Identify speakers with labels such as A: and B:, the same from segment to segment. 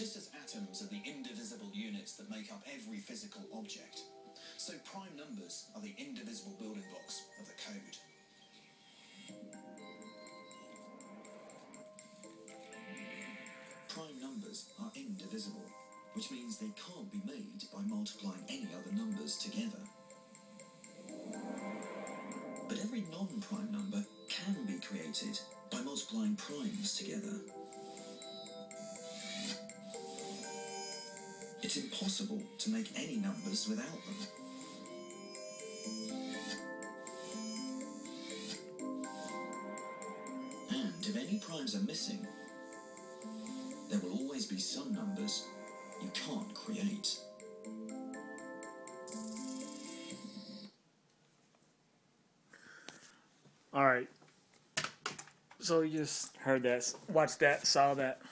A: just as atoms are the indivisible units that make up every physical object, so prime numbers are the indivisible building blocks of the code. Prime numbers are indivisible, which means they can't be made by multiplying any other numbers together. But every non-prime number can be created by multiplying primes together. It's impossible to make any numbers without them. And if any primes are missing, there will always be some numbers you can't create.
B: All right. So you just heard that, watched that, saw that.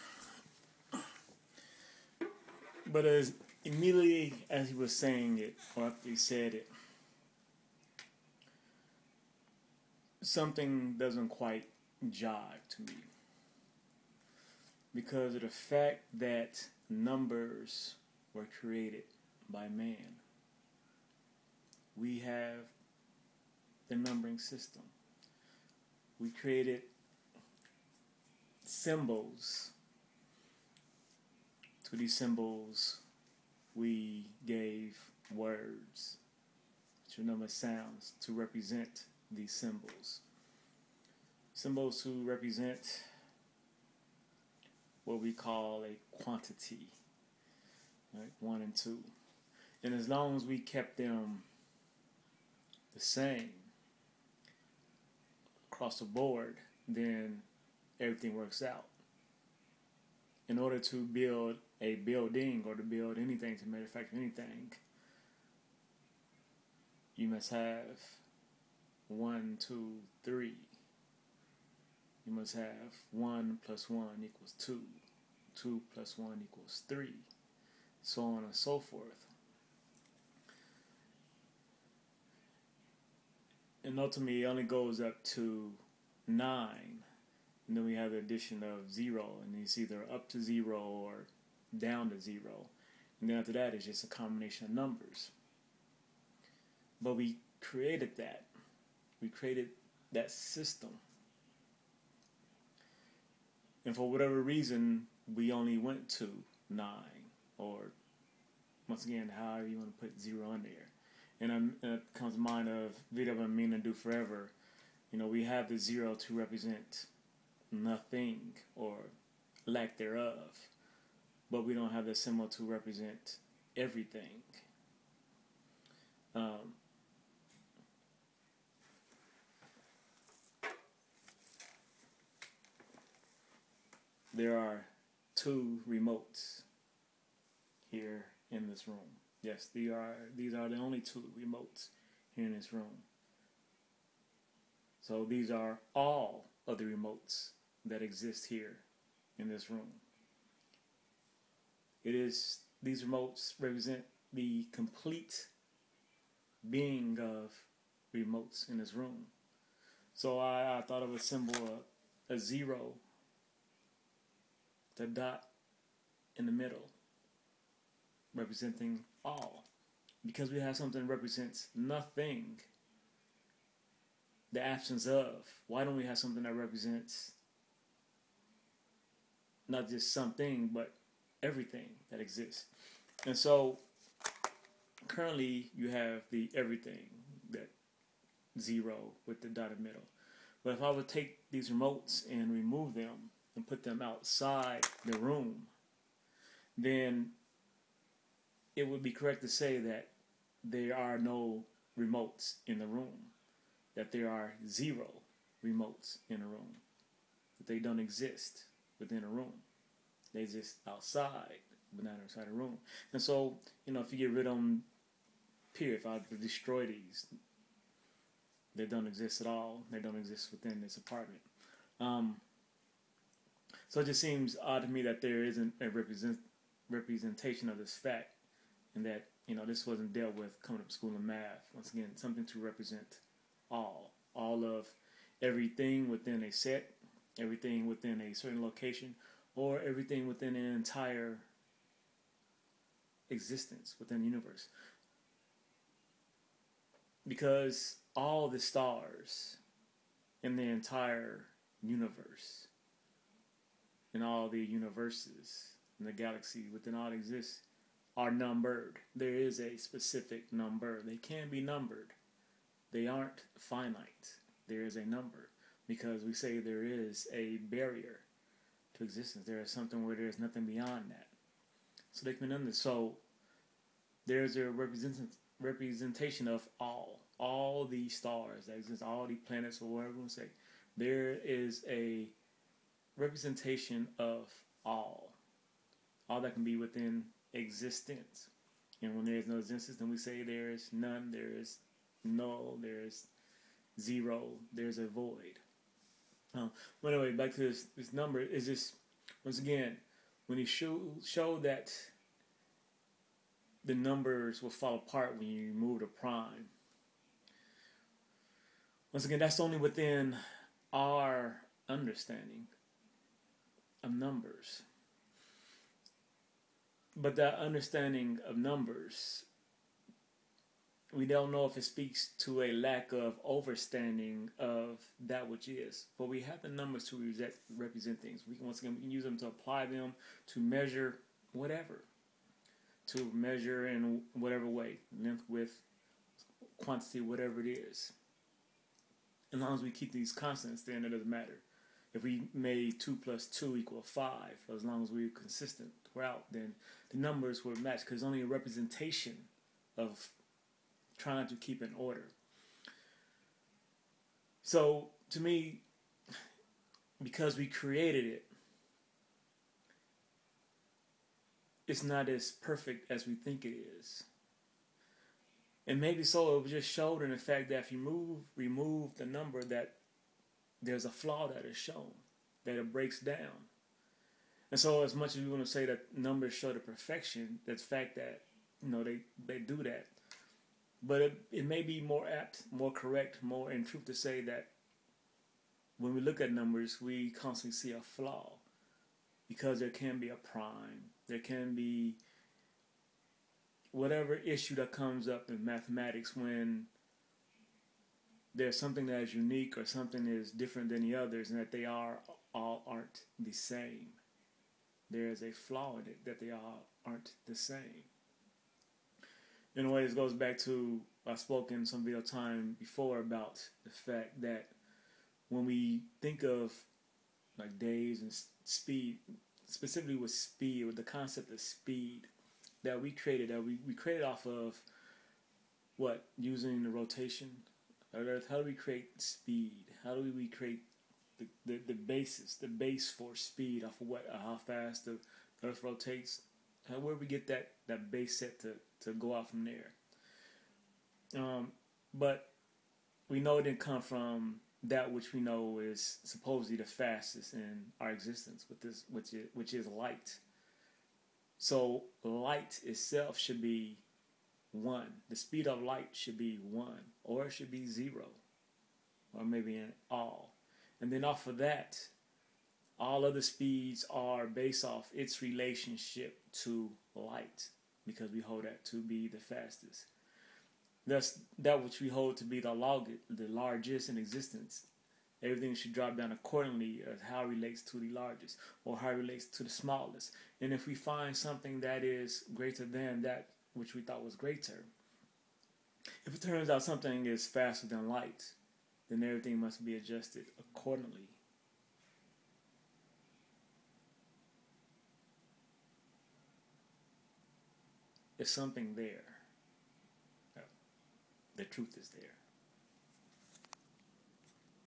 B: But as immediately as he was saying it, or after he said it, something doesn't quite jive to me. Because of the fact that numbers were created by man. We have the numbering system. We created symbols. To these symbols, we gave words, which are number sounds, to represent these symbols. Symbols to represent what we call a quantity, right? 1 and 2. And as long as we kept them the same across the board, then everything works out. In order to build a building or to build anything, to manufacture anything, you must have 1, 2, 3. You must have 1 plus 1 equals 2. 2 plus 1 equals 3. So on and so forth. And ultimately, it only goes up to 9. And then we have the addition of 0. And it's either up to 0 or down to 0. And then after that, it's just a combination of numbers. But we created that. We created that system. And for whatever reason, we only went to 9. Or, once again, however you want to put 0 on there. And it comes to mind of Vida Bambina Do Forever. You know, we have the 0 to represent nothing or lack thereof. But we don't have the symbol to represent everything. There are 2 remotes here in this room. Yes, these are the only 2 remotes here in this room. So these are all of the remotes that exist here in this room. These remotes represent the complete being of remotes in this room. So I thought of a symbol, a 0, the dot in the middle, representing all. Because we have something that represents nothing, the absence of, why don't we have something that represents not just something, but everything that exists? And so, currently, you have the everything, that 0 with the dot in the middle. But if I would take these remotes and remove them and put them outside the room, then it would be correct to say that there are no remotes in the room, that there are 0 remotes in a room, that they don't exist within a room. They exist outside, but not inside a room. And so, you know, if you get rid of them, period, if I destroy these, they don't exist at all. They don't exist within this apartment. So it just seems odd to me that there isn't a representation of this fact, and that, you know, this wasn't dealt with coming up school in math. Once again, something to represent all of everything within a set, everything within a certain location, or everything within an entire existence within the universe. Because all the stars in the entire universe, in all the universes in the galaxy within all exists, are numbered. There is a specific number. They can be numbered. They aren't finite. There is a number, because we say there is a barrier to existence. There is something where there is nothing beyond that. So they can understand. So there's a representation of all the stars that exist, all the planets, or whatever you want to say. There is a representation of all that can be within existence. And when there is no existence, then we say there is none, there is null, there is zero, there's a void. But anyway, back to this number is just, once again, when he showed that the numbers will fall apart when you remove the prime. Once again, that's only within our understanding of numbers. But that understanding of numbers, we don't know if it speaks to a lack of overstanding of that which is. But we have the numbers to represent things. We can use them to apply them, to measure whatever. To measure in whatever way. Length, width, quantity, whatever it is. As long as we keep these constants, then it doesn't matter. If we made 2 plus 2 equal 5, as long as we're consistent throughout, then the numbers will match, because it's only a representation of trying to keep in order. So, to me, because we created it, it's not as perfect as we think it is. And maybe so, it was just showed in the fact that if you remove the number, that there's a flaw that is shown, that it breaks down. And so as much as we want to say that numbers show the perfection, that's the fact that, they do that. But it may be more apt, more correct, more in truth to say that when we look at numbers, we constantly see a flaw. Because there can be a prime, there can be whatever issue that comes up in mathematics when there's something that is unique or something that is different than the others, and that they all aren't the same. There is a flaw in it, that they all aren't the same. In a way, this goes back to, I spoke in some video time before about the fact that when we think of like days and speed, specifically with speed, with the concept of speed that we created, we created off of what? Using the rotation of Earth. How do we create speed? How do we create the base for speed off of how fast the Earth rotates? Where we get that base set to go out from there. But we know it didn't come from that which we know is supposedly the fastest in our existence, which is light. So light itself should be 1. The speed of light should be 1, or it should be 0, or maybe in all. And then off of that, all other speeds are based off its relationship to light, because we hold that to be the fastest. Thus, that which we hold to be the largest in existence, everything should drop down accordingly as how it relates to the largest, or how it relates to the smallest. And if we find something that is greater than that which we thought was greater, if it turns out something is faster than light, then everything must be adjusted accordingly. There's something there. The truth is there.